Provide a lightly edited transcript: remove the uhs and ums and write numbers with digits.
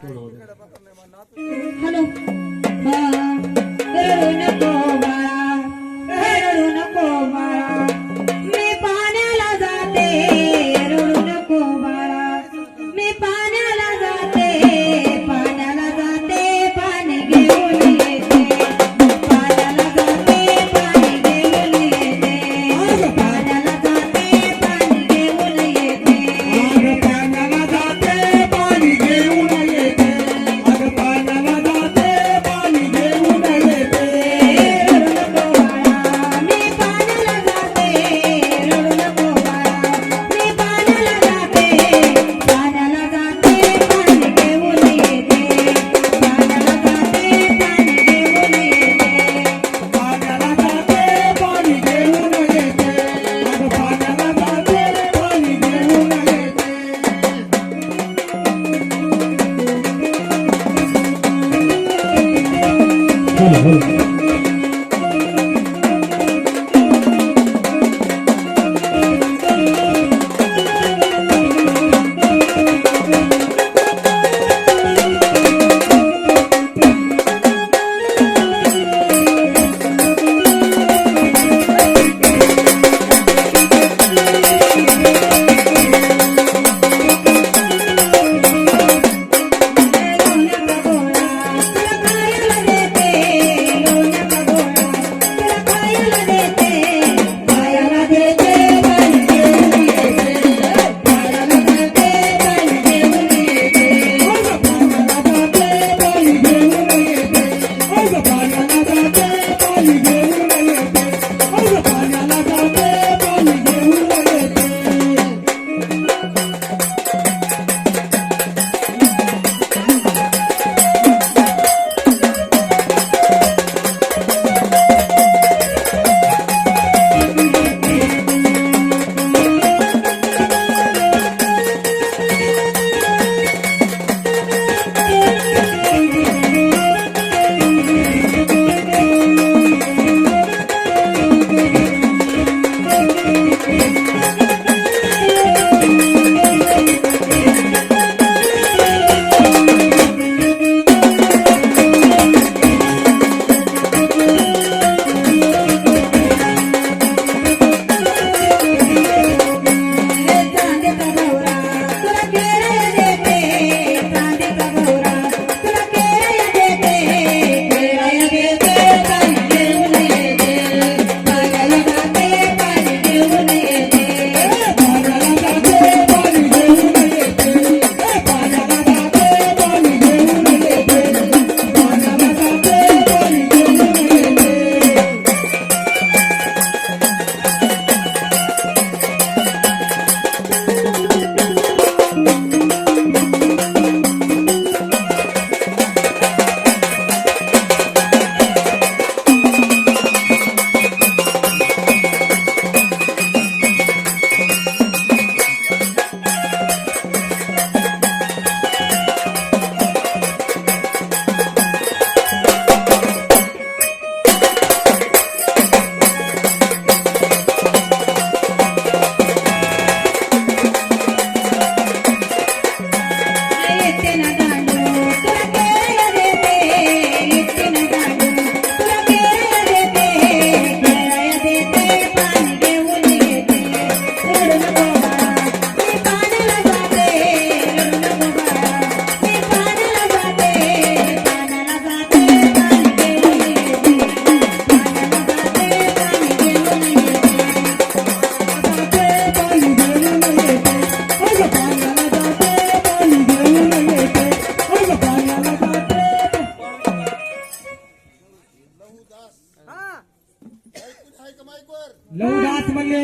hello रडू नको बाळा रडू नको बाळा मी पाण्याला जाते रडू नको बाळा मी पाण्याला जाते पाणी घेऊन येते पाण्याला जाते पाणी घेऊन येते पाण्याला जाते पाणी घेऊन येते पाण्याला जाते पाणी घेऊन येते पाण्याला जाते पाणी घेऊन येते रडू नको बाळा मी पाण्याला जाते रडू नको बाळा मी पाण्याला जाते पाण्याला जाते पाणी घेऊन येते पाण्याला जाते पाणी घेऊन येते पाण्याला जाते पाणी घेऊन येते पाण्याला जाते पाणी घेऊन येते लवदास म्हणले